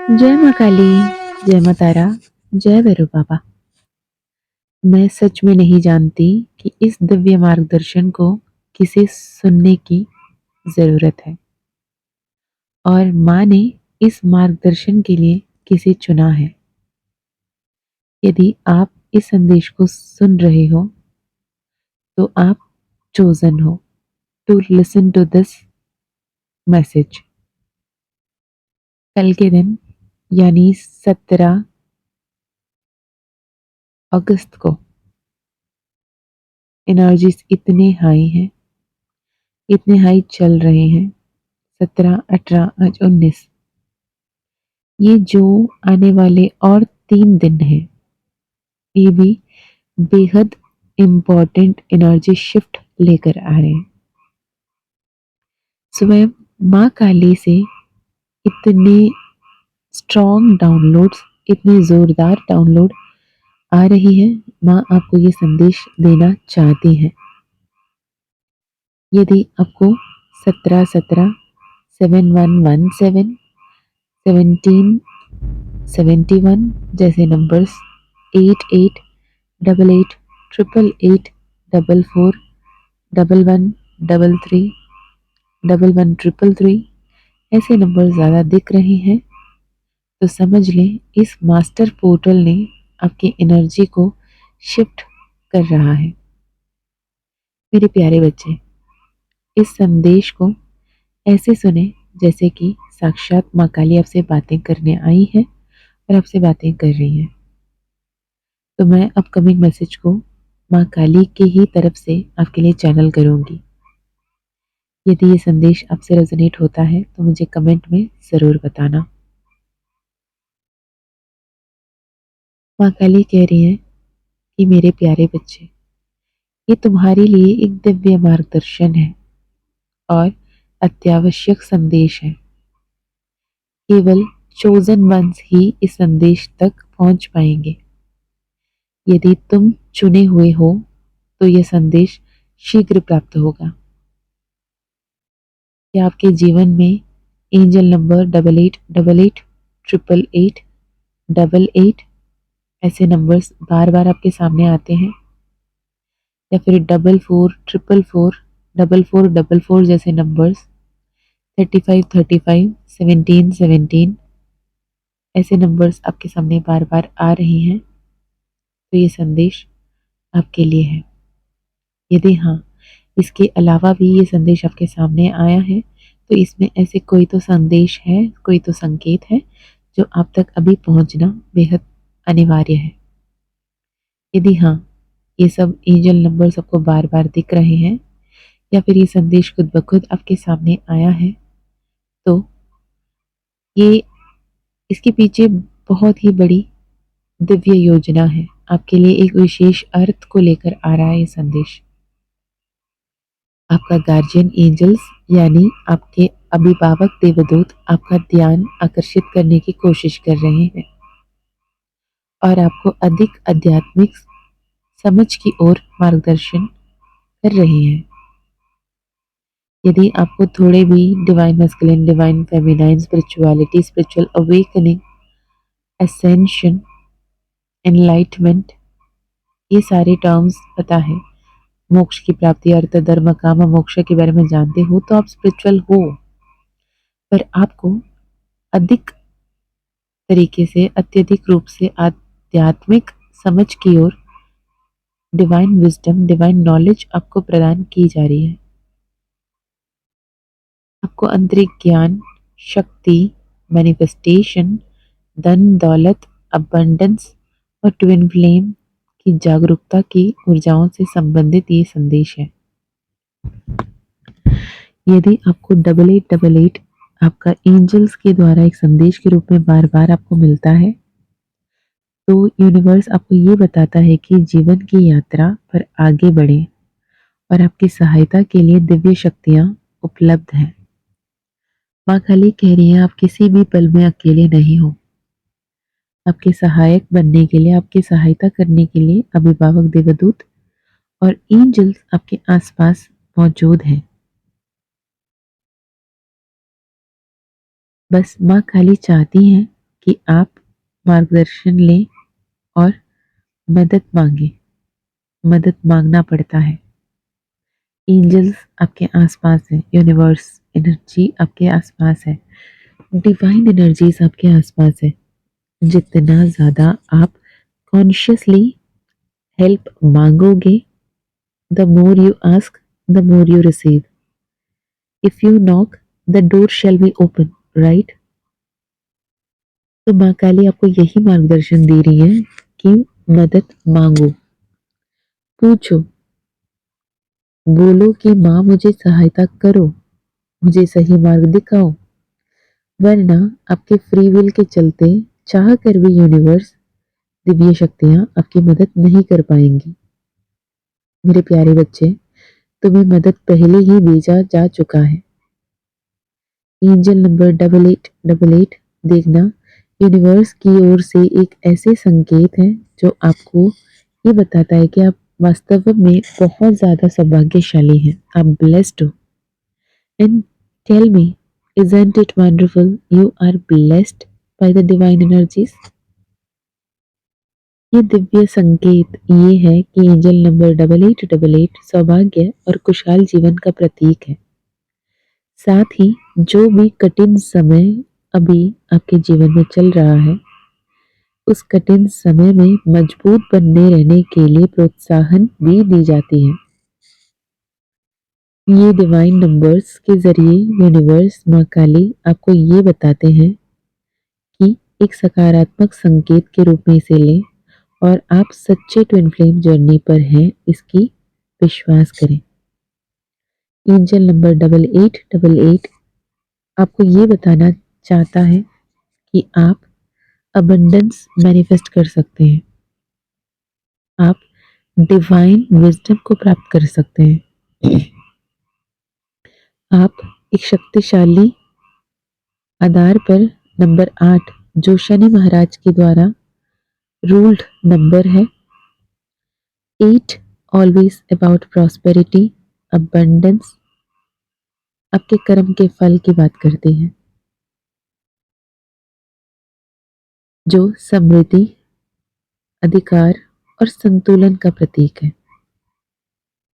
जय माँ काली, जय माँ तारा, जय भैरव बाबा। मैं सच में नहीं जानती कि इस दिव्य मार्गदर्शन को किसे सुनने की जरूरत है और माँ ने इस मार्गदर्शन के लिए किसे चुना है। यदि आप इस संदेश को सुन रहे हो तो आप चोजन हो to listen to this message. कल के दिन यानी 17 अगस्त को एनर्जीज इतने हाई हैं, इतने हाई चल रहे हैं। 17, 18, आज 19। ये जो आने वाले और 3 दिन हैं, ये भी बेहद इम्पॉर्टेंट एनर्जी शिफ्ट लेकर आ रहे हैं। स्वयं माँ काली से इतने स्ट्रॉन्ग डाउनलोड्स, इतने जोरदार डाउनलोड आ रही है। माँ आपको ये संदेश देना चाहती है। यदि आपको 1717, 7117, 1771 जैसे नंबर्स, 88, 88, 888, 44, 11, 33, 11, ऐसे नंबर ज़्यादा दिख रहे हैं तो समझ लें इस मास्टर पोर्टल ने आपकी एनर्जी को शिफ्ट कर रहा है। मेरे प्यारे बच्चे, इस संदेश को ऐसे सुने जैसे कि साक्षात माँ काली आपसे बातें करने आई है और आपसे बातें कर रही है। तो मैं अपकमिंग मैसेज को माँ काली के ही तरफ से आपके लिए चैनल करूँगी। यदि ये संदेश आपसे रेजोनेट होता है तो मुझे कमेंट में ज़रूर बताना। माँ काली कह रही हैं कि मेरे प्यारे बच्चे, ये तुम्हारे लिए एक दिव्य मार्गदर्शन है और अत्यावश्यक संदेश है। केवल चोजन वंस ही इस संदेश तक पहुंच पाएंगे। यदि तुम चुने हुए हो तो यह संदेश शीघ्र प्राप्त होगा। क्या आपके जीवन में एंजल नंबर 8888, 888, 88 ऐसे नंबर्स बार बार आपके सामने आते हैं, या फिर 44, 444, 4444 जैसे नंबर्स, 35, 35, 17, 17 ऐसे नंबर्स आपके सामने बार बार आ रही हैं, तो ये संदेश आपके लिए है। यदि हाँ, इसके अलावा भी ये संदेश आपके सामने आया है तो इसमें ऐसे कोई तो संदेश है, कोई तो संकेत है जो आप तक अभी पहुंचना बेहद अनिवार्य है। यदि हाँ, ये सब एंजल नंबर सबको बार बार दिख रहे हैं या फिर ये संदेश खुद ब खुद आपके सामने आया है, तो ये इसके पीछे बहुत ही बड़ी दिव्य योजना है। आपके लिए एक विशेष अर्थ को लेकर आ रहा है ये संदेश। आपका गार्जियन एंजल्स यानी आपके अभिभावक देवदूत आपका ध्यान आकर्षित करने की कोशिश कर रहे हैं और आपको अधिक आध्यात्मिक समझ की ओर मार्गदर्शन कर रहे हैं। यदि आपको थोड़े भी divine masculine, divine feminine, spirituality, spiritual awakening, ascension, enlightenment, ये सारे टर्म्स पता है, मोक्ष की प्राप्ति, अर्थ, धर्म, काम, मोक्ष के बारे में जानते हो तो आप स्पिरिचुअल हो, पर आपको अधिक तरीके से, अत्यधिक रूप से आध्यात्मिक समझ की ओर डिवाइन विजडम, डिवाइन नॉलेज आपको प्रदान की जा रही है। आपको आंतरिक ज्ञान, शक्ति, मैनिफेस्टेशन, धन दौलत, अबंडेंस और ट्विन फ्लेम की जागरूकता की ऊर्जाओं से संबंधित ये संदेश है। यदि आपको 8888 आपका एंजल्स के द्वारा एक संदेश के रूप में बार बार आपको मिलता है, तो यूनिवर्स आपको ये बताता है कि जीवन की यात्रा पर आगे बढ़ें और आपकी सहायता के लिए दिव्य शक्तियाँ उपलब्ध हैं। माँ काली कह रही है आप किसी भी पल में अकेले नहीं हो। आपके सहायक बनने के लिए, आपकी सहायता करने के लिए अभिभावक देवदूत और एंजल्स आपके आसपास मौजूद हैं। बस माँ काली चाहती हैं कि आप मार्गदर्शन लें और मदद मांगें। मदद मांगना पड़ता है। एंजल्स आपके आसपास है, यूनिवर्स एनर्जी आपके आसपास है, डिवाइन एनर्जीज आपके आसपास है। जितना ज़्यादा आप कॉन्शियसली हेल्प मांगोगे, the more you ask, the more you receive. If you knock, the door shall be open, right? तो माँ काली आपको यही मार्गदर्शन दे रही है कि मदद मांगो, पूछो, बोलो कि माँ मुझे सहायता करो, मुझे सही मार्ग दिखाओ। वरना आपके फ्री विल के चलते चाह कर भी यूनिवर्स, दिव्य शक्तियाँ आपकी मदद नहीं कर पाएंगी। मेरे प्यारे बच्चे, तुम्हें मदद पहले ही भेजा जा चुका है। एंजल नंबर 8888 देखना यूनिवर्स की ओर से एक ऐसे संकेत है जो आपको ये बताता है कि आप वास्तव में बहुत ज़्यादा सौभाग्यशाली हैं। आप ब्लेस्ड हो। And tell me, isn't it wonderful you are blessed by the divine energies? ये दिव्य संकेत ये है कि एंजल नंबर 8888 सौभाग्य और खुशहाल जीवन का प्रतीक है। साथ ही जो भी कठिन समय अभी आपके जीवन में चल रहा है, उस कठिन समय में मजबूत बनने रहने के लिए प्रोत्साहन भी दी जाती है। ये डिवाइन नंबर्स के जरिए यूनिवर्स माँ काली आपको ये बताते हैं कि एक सकारात्मक संकेत के रूप में इसे लें और आप सच्चे ट्विन फ्लेम जर्नी पर हैं, इसकी विश्वास करें। एंजल नंबर 8888 आपको ये बताना चाहता है कि आप अबंडेंस मैनिफेस्ट कर सकते हैं। आप डिवाइन विजडम को प्राप्त कर सकते हैं। आप एक शक्तिशाली आधार पर नंबर 8 जो शनि महाराज के द्वारा रूल्ड नंबर है, 8 ऑलवेज अबाउट प्रॉस्पेरिटी, अबंडेंस, आपके कर्म के फल की बात करती है, जो समृद्धि, अधिकार और संतुलन का प्रतीक है।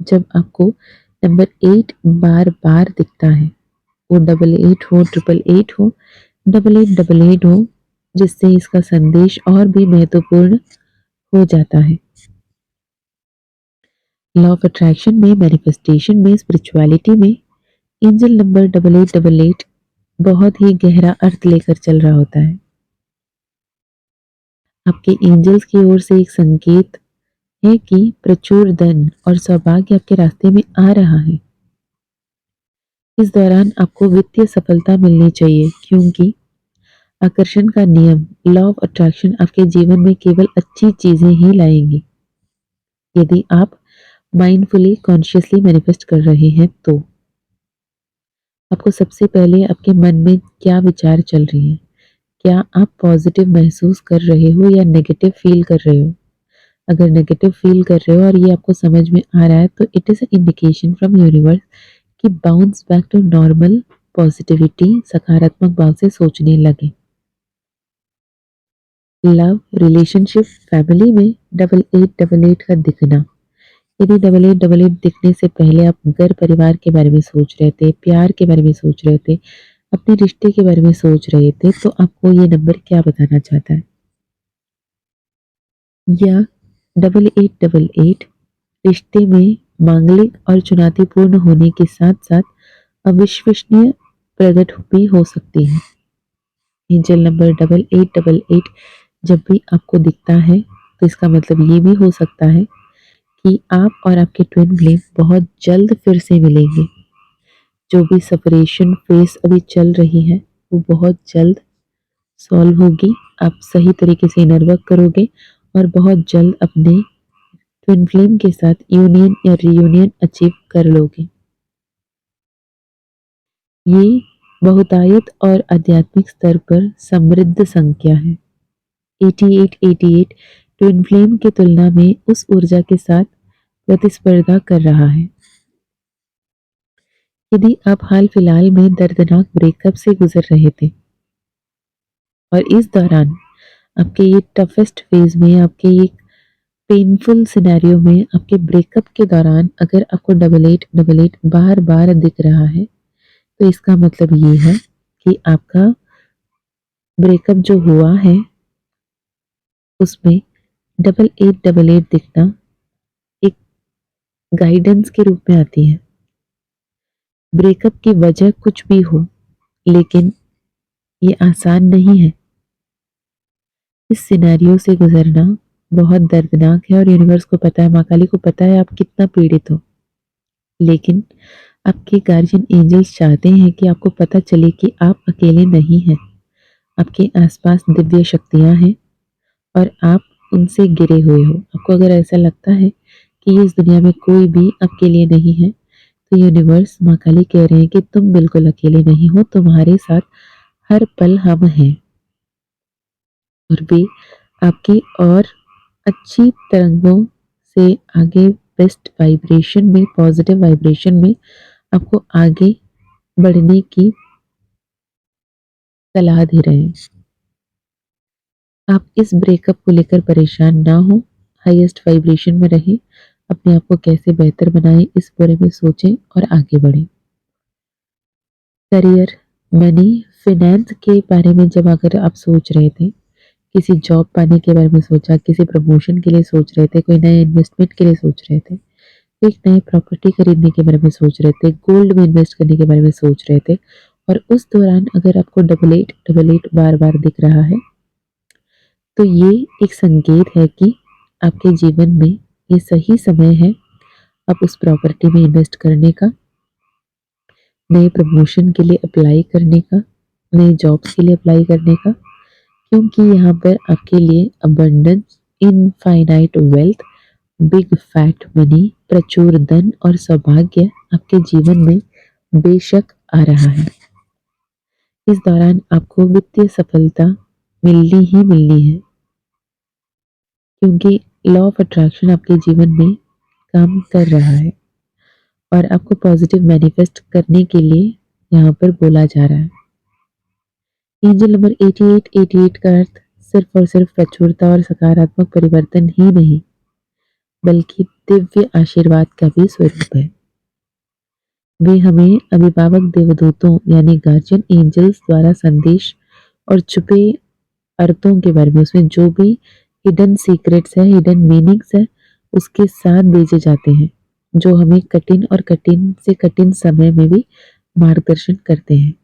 जब आपको नंबर 8 बार बार दिखता है, वो 88 हो, 888 हो, 8888 हो, जिससे इसका संदेश और भी महत्वपूर्ण हो जाता है। लॉ ऑफ अट्रैक्शन में, मैनिफेस्टेशन में, स्पिरिचुअलिटी में एंजल नंबर 8888 बहुत ही गहरा अर्थ लेकर चल रहा होता है। आपके एंजल्स की ओर से एक संकेत है कि प्रचुर धन और सौभाग्य आपके रास्ते में आ रहा है। इस दौरान आपको वित्तीय सफलता मिलनी चाहिए, क्योंकि आकर्षण का नियम, लॉ ऑफ अट्रैक्शन आपके जीवन में केवल अच्छी चीजें ही लाएंगी। यदि आप माइंडफुली कॉन्शियसली मैनिफेस्ट कर रहे हैं तो आपको सबसे पहले आपके मन में क्या विचार चल रही है? क्या आप पॉजिटिव महसूस कर रहे हो या नेगेटिव फील कर रहे हो? अगर नेगेटिव फील कर रहे हो और ये आपको समझ में आ रहा है, तो it is a indication from universe कि bounce back to normal positivity, सकारात्मक भाव से सोचने लगे। लव, रिलेशनशिप, फैमिली में 8888 का दिखना। यदि 8888 दिखने से पहले आप घर परिवार के बारे में सोच रहे थे, प्यार के बारे में सोच रहे थे, अपने रिश्ते के बारे में सोच रहे थे, तो आपको ये नंबर क्या बताना चाहता है? या 8888 रिश्ते में मांगलिक और चुनौतीपूर्ण होने के साथ साथ अविश्वसनीय प्रकट भी हो सकती है। एंजल नंबर 8888 जब भी आपको दिखता है, तो इसका मतलब ये भी हो सकता है कि आप और आपके ट्विन फ्लेम बहुत जल्द फिर से मिलेंगे। जो भी सेपरेशन फेस अभी चल रही है, वो बहुत जल्द सॉल्व होगी। आप सही तरीके से इनर वर्क करोगे और बहुत जल्द अपने ट्विन फ्लेम के साथ यूनियन या रीयूनियन अचीव कर लोगे। ये बहुतायत और आध्यात्मिक स्तर पर समृद्ध संख्या है। 8888 ट्विन फ्लेम की तुलना में उस ऊर्जा के साथ प्रतिस्पर्धा कर रहा है। यदि आप हाल फिलहाल में दर्दनाक ब्रेकअप से गुजर रहे थे, और इस दौरान आपके ये टफेस्ट फेज में, आपके ये पेनफुल सिनेरियो में, आपके ब्रेकअप के दौरान अगर आपको डबल एट बार बार दिख रहा है, तो इसका मतलब ये है कि आपका ब्रेकअप जो हुआ है उसमें डबल एट दिखना एक गाइडेंस के रूप में आती है। ब्रेकअप की वजह कुछ भी हो, लेकिन ये आसान नहीं है। इस सिनेरियो से गुजरना बहुत दर्दनाक है और यूनिवर्स को पता है, माँ काली को पता है आप कितना पीड़ित हो। लेकिन आपके गार्जियन एंजल्स चाहते हैं कि आपको पता चले कि आप अकेले नहीं हैं। आपके आसपास दिव्य शक्तियाँ हैं और आप उनसे घिरे हुए हो। आपको अगर ऐसा लगता है कि इस दुनिया में कोई भी आपके लिए नहीं है, तो यूनिवर्स माँ काली कह रहे हैं कि तुम बिल्कुल अकेले नहीं हो, तुम्हारे साथ हर पल हम हैं। और वे आपकी और अच्छी तरंगों से आगे बेस्ट वाइब्रेशन में, पॉजिटिव वाइब्रेशन में आपको आगे बढ़ने की सलाह दे रहे हैं। आप इस ब्रेकअप को लेकर परेशान ना हो, हाईएस्ट वाइब्रेशन में रहें, अपने आप को कैसे बेहतर बनाएं इस बारे में सोचें और आगे बढ़ें। करियर, मनी, फाइनेंस के बारे में जब अगर आप सोच रहे थे, किसी जॉब पाने के बारे में सोचा, किसी प्रमोशन के लिए सोच रहे थे, कोई नए इन्वेस्टमेंट के लिए सोच रहे थे, एक नई प्रॉपर्टी खरीदने के बारे में सोच रहे थे, गोल्ड में इन्वेस्ट करने के बारे में सोच रहे थे, और उस दौरान अगर आपको डबल एट बार बार दिख रहा है, तो ये एक संकेत है कि आपके जीवन में ये सही समय है आप उस प्रॉपर्टी में इन्वेस्ट करने का, नए प्रमोशन के लिए अप्लाई करने का, नए जॉब्स के लिए अप्लाई करने का, क्योंकि यहाँ पर आपके लिए abundance, infinite wealth, big fat money, प्रचुर धन और सौभाग्य आपके जीवन में बेशक आ रहा है। इस दौरान आपको वित्तीय सफलता मिलनी ही मिलनी है, क्योंकि लॉ ऑफ अट्रैक्शन आपके जीवन में काम कर रहा है और आपको पॉजिटिव मैनिफेस्ट करने के लिए यहाँ पर बोला जा रहा है। एंजल नंबर 88 का अर्थ सिर्फ और सिर्फ प्रचुरता और सकारात्मक परिवर्तन ही नहीं, बल्कि दिव्य आशीर्वाद का भी स्वरूप है। वे हमें अभिभावक देवदूतों यानी गार्जियन एंजल्स द्वारा संदेश और छुपे अर्थों के बारे में, उसमें जो भी हिडन सीक्रेट्स है, हिडन मीनिंग्स है, उसके साथ भेजे जाते हैं, जो हमें कठिन और कठिन से कठिन समय में भी मार्गदर्शन करते हैं।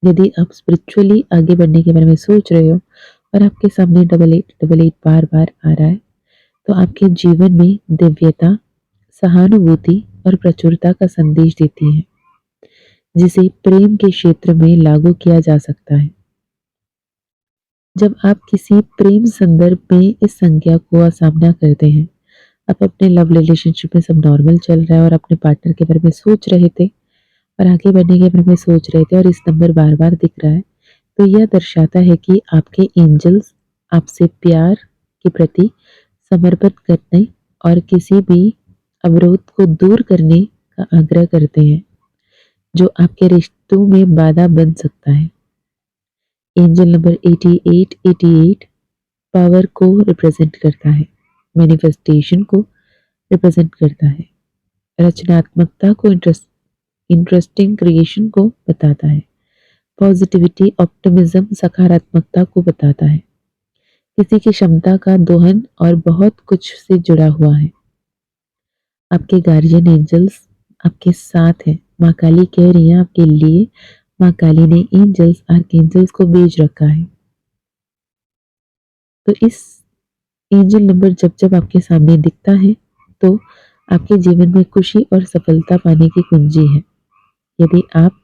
यदि आप स्पिरिचुअली आगे बढ़ने के बारे में सोच रहे हो और आपके सामने डबल एट बार बार आ रहा है, तो आपके जीवन में दिव्यता, सहानुभूति और प्रचुरता का संदेश देती है, जिसे प्रेम के क्षेत्र में लागू किया जा सकता है। जब आप किसी प्रेम संदर्भ में इस संज्ञा को सामना करते हैं, आप अपने लव रिलेशनशिप में सब नॉर्मल चल रहा है और अपने पार्टनर के बारे में सोच रहे थे और आगे बढ़ने के बारे में सोच रहे थे और इस नंबर बार बार दिख रहा है, तो यह दर्शाता है कि आपके एंजल्स आपसे प्यार के प्रति समर्पण करने और किसी भी अवरोध को दूर करने का आग्रह करते हैं, जो आपके रिश्तों में बाधा बन सकता है। एंजल नंबर 88 पावर को रिप्रेजेंट करता है, मैनिफेस्टेशन को रिप्रेजेंट करता है, रचनात्मकता को, इंटरेस्टिंग क्रिएशन को बताता है, पॉजिटिविटी, ऑप्टिमिज्म, सकारात्मकता को बताता है, किसी की क्षमता का दोहन और बहुत कुछ से जुड़ा हुआ है। आपके गार्जियन एंजल्स आपके साथ हैं। माँ काली कह रही है आपके लिए, माँ काली ने एंजल्स, आर्कएंजल्स को भेज रखा है। तो इस एंजल नंबर जब जब आपके सामने दिखता है, तो आपके जीवन में खुशी और सफलता पाने की कुंजी है। यदि आप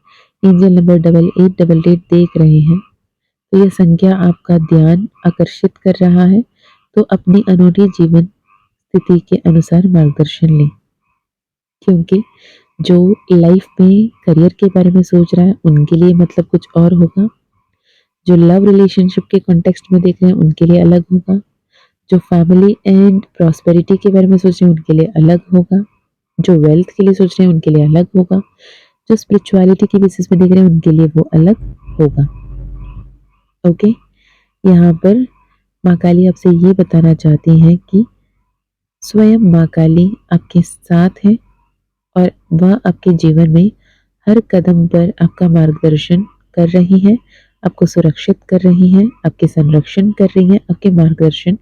एंजल नंबर डबल एट देख रहे हैं, तो यह संख्या आपका ध्यान आकर्षित कर रहा है, तो अपनी अनूठी जीवन स्थिति के अनुसार मार्गदर्शन लें, क्योंकि जो लाइफ में करियर के बारे में सोच रहा है उनके लिए मतलब कुछ और होगा, जो लव रिलेशनशिप के कॉन्टेक्स्ट में देख रहे हैं उनके लिए अलग होगा, जो फैमिली एंड प्रॉस्पेरिटी के बारे में सोच रहे हैं उनके लिए अलग होगा, जो वेल्थ के लिए सोच रहे हैं उनके लिए अलग होगा, जो स्पिरिचुअलिटी के बेसिस पे देख रहे हैं उनके लिए वो अलग होगा। ओके, यहाँ पर माँ काली आपसे ये बताना चाहती हैं कि स्वयं माँ काली आपके साथ है और वह आपके जीवन में हर कदम पर आपका मार्गदर्शन कर रही हैं, आपको सुरक्षित कर रही हैं, आपके संरक्षण कर रही हैं, आपके मार्गदर्शन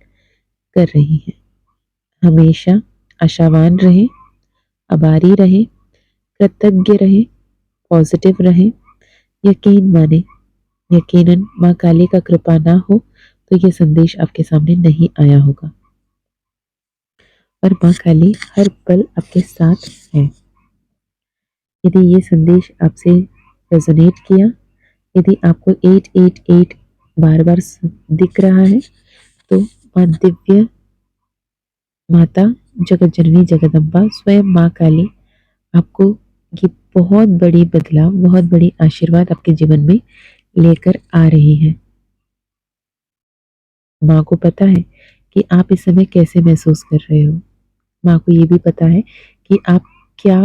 कर रही हैं। हमेशा आशावान रहें, आभारी रहें, कृतज्ञ रहें, पॉजिटिव रहें, यकीन माने। यकीनन माँ काली का कृपा ना हो तो ये संदेश आपके सामने नहीं आया होगा। और माँ काली हर पल आपके साथ है। यदि ये संदेश आपसे रेजोनेट किया, यदि आपको 888 बार बार दिख रहा है, तो माँ दिव्य माता जगत जननी जगदम्बा स्वयं माँ काली आपको ये बहुत बड़ी बदलाव, बहुत बड़ी आशीर्वाद आपके जीवन में लेकर आ रही है। माँ को पता है कि आप इस समय कैसे महसूस कर रहे हो। माँ को ये भी पता है कि आप क्या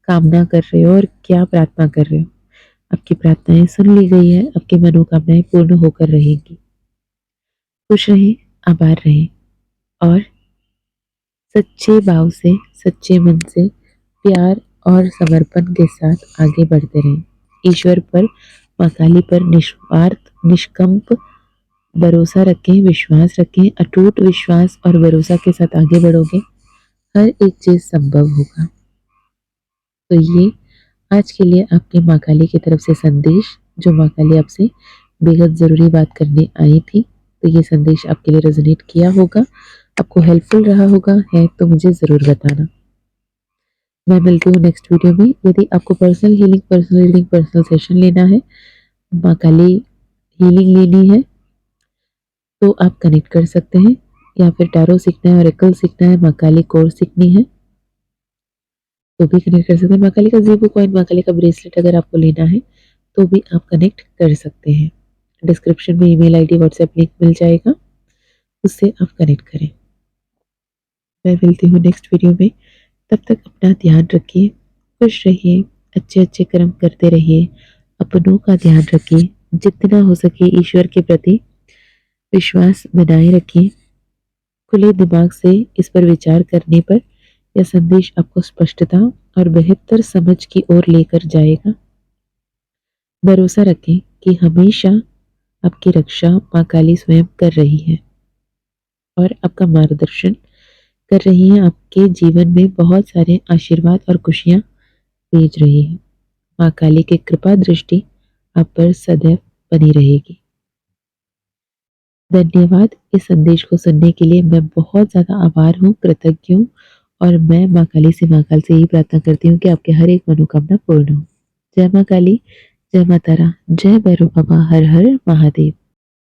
कामना कर रहे हो और क्या प्रार्थना कर रहे हो। आपकी प्रार्थनाएं सुन ली गई है, आपकी मनोकामनाएं पूर्ण होकर रहेंगी। खुश रहें, आभार रहें और सच्चे भाव से, सच्चे मन से, प्यार और समर्पण के साथ आगे बढ़ते रहें। ईश्वर पर, माँ काली पर निस्वार्थ, निष्कंप भरोसा रखें, विश्वास रखें। अटूट विश्वास और भरोसा के साथ आगे बढ़ोगे, हर एक चीज संभव होगा। तो ये आज के लिए आपके माँ काली की तरफ से संदेश, जो माँ काली आपसे बेहद ज़रूरी बात करने आई थी। तो ये संदेश आपके लिए रेजोनेट किया होगा, आपको हेल्पफुल रहा होगा, है तो मुझे ज़रूर बताना। मैं मिलती हूँ नेक्स्ट वीडियो में। यदि आपको पर्सनल रीडिंग, पर्सनल सेशन लेना है, माँ काली हीलिंग लेनी है, तो आप कनेक्ट कर सकते हैं। या फिर टैरो सीखना है, ऑरेकल सीखना है, माँ काली कोर्स सीखनी है, तो भी कनेक्ट कर सकते हैं। माँ काली का ज़ीबो कॉइन, माँ काली का ब्रेसलेट अगर आपको लेना है तो भी आप कनेक्ट कर सकते हैं। डिस्क्रिप्शन में ईमेल आईडी, व्हाट्सएप लिंक मिल जाएगा, उससे आप कनेक्ट करें। मैं मिलती हूँ नेक्स्ट वीडियो में। तब तक अपना ध्यान रखिए, खुश रहिए, अच्छे अच्छे कर्म करते रहिए, अपनों का ध्यान रखिए, जितना हो सके ईश्वर के प्रति विश्वास बनाए रखिए। खुले दिमाग से इस पर विचार करने पर यह संदेश आपको स्पष्टता और बेहतर समझ की ओर लेकर जाएगा। भरोसा रखें कि हमेशा आपकी रक्षा माँ काली स्वयं कर रही है और आपका मार्गदर्शन कर रही है, आपके जीवन में बहुत सारे आशीर्वाद और खुशियाँ भेज रही है। माँ काली की कृपा दृष्टि आप पर सदैव बनी रहेगी। धन्यवाद। इस संदेश को सुनने के लिए मैं बहुत ज़्यादा आभार हूँ, कृतज्ञ हूँ और मैं माँ काली से, महाकाल से यही प्रार्थना करती हूँ कि आपके हर एक मनोकामना पूर्ण हो। जय माँ काली, जय माँ तारा, जय भैरव बाबा, हर हर महादेव।